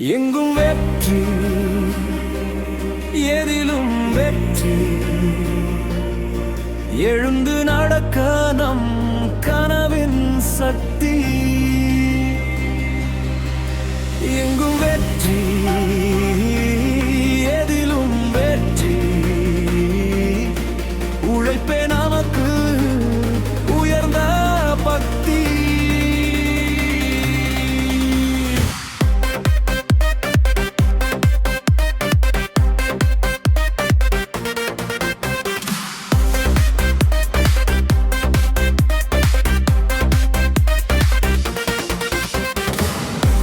எங்கும் வெற்றி, எதிலும் வெற்றி. எழுந்து நடக்க நம் கனவின் சக்தி. எங்கும் வெற்றி, எதிலும் வெற்றி. உழைப்பே நமக்கு உயர்ந்த பக்தி.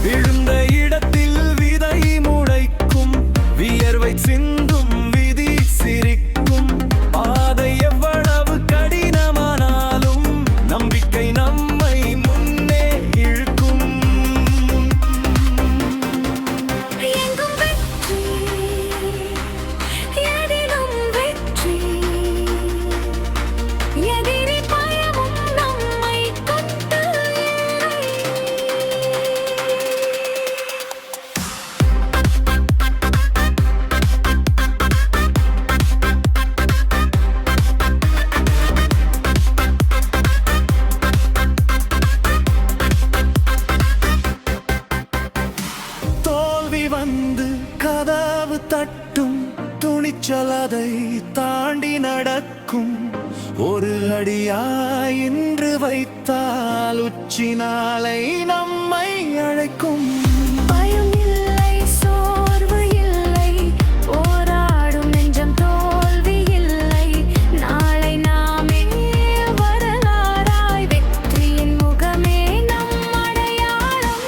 விழுந்த இடத்தில் விதை முளைக்கும், வியர்வை சிந்தும் விதி சிரிக்கும். பாதை எவ்வளவு கடினமானாலும் நம்பிக்கை நம்மை முன்னே இழுக்கும். எங்கும் வெற்றி, எதிலும் வெற்றி. எதிரி பயமும் நம்மை கொண்டு இல்லை. தோல்வி வந்து கதவு தட்டும், துணிச்சல் அதை தாண்டி நடக்கும். ஒரு அடியாய் இன்று வைத்தால் உச்சி நாளை நம்மை அழைக்கும். பயம் இல்லை, சோர்வு இல்லை, போராடும் நெஞ்சம் தோல்வி இல்லை. நாளை நாமே வரலாறாய், வெற்றியின் முகமே நம் அடையாளம்.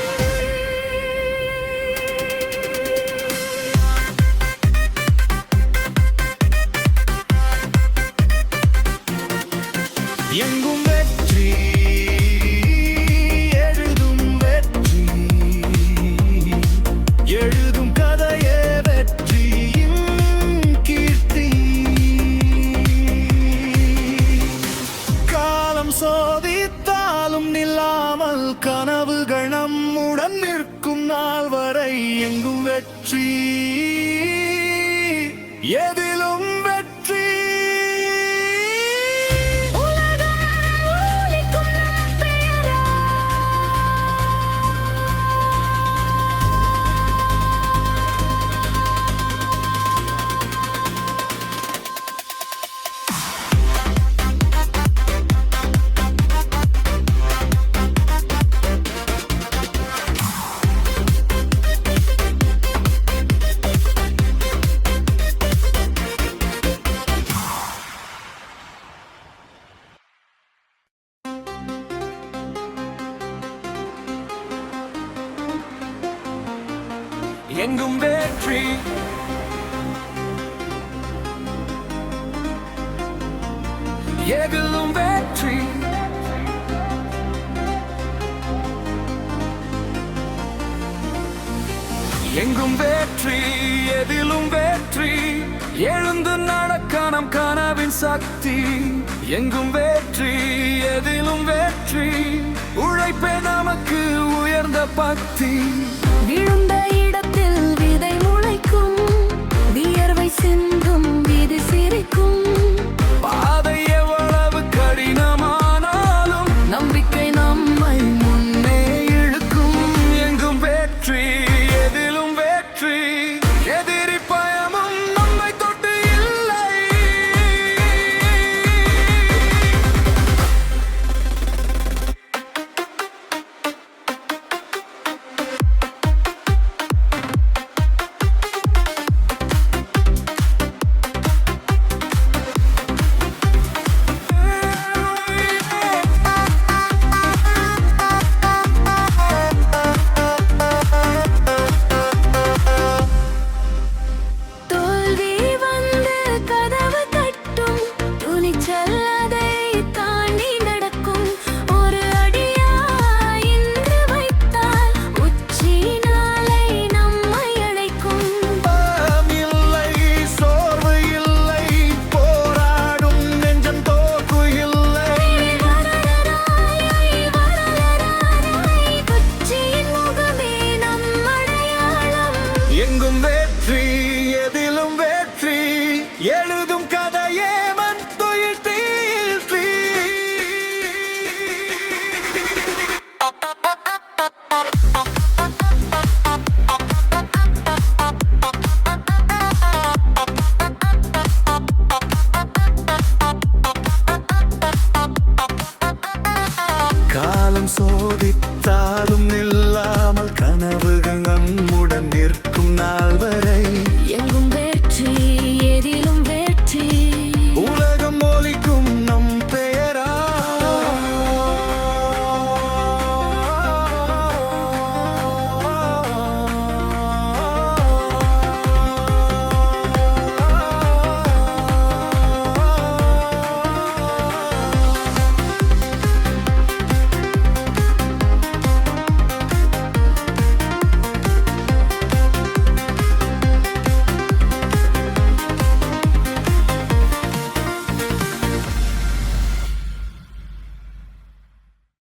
எங்கும் வெற்றி, எழுதும் வெற்றி. எழுதும் கதையே வெற்றியின் கீர்த்தி. காலம் சோதித்தாலும் நில்லாமல் கனவுகள் நம்முடன் நிற்கும் நாள் வரை. எங்கும் வெற்றி, எதிலும் வெற்றி. உலகம் ஒலிக்கும் நம் பெயரா. எங்கும் வெற்றி, எதிலும் வெற்றி. எங்கும் வெற்றி, எதிலும் வெற்றி. எழுந்து நடக்க நம் கனவின் சக்தி. எங்கும் வெற்றி, எதிலும் வெற்றி. உழைப்பே நமக்கு உயர்ந்த பக்தி. விழுந்த இடத்தில் விதை முளைக்கும், வியர்வை சிந்தும் விதி சிரிக்கும். பாதை எவ்வளவு கடினமானாலும் நம்பிக்கை நம்மை முன்னே இழுக்கும். எங்கும் வெற்றி, எதிலும் வெற்றி. எதிரி பயமும் நம்மை தொட்டு இல்லை. எங்கும் வெற்றி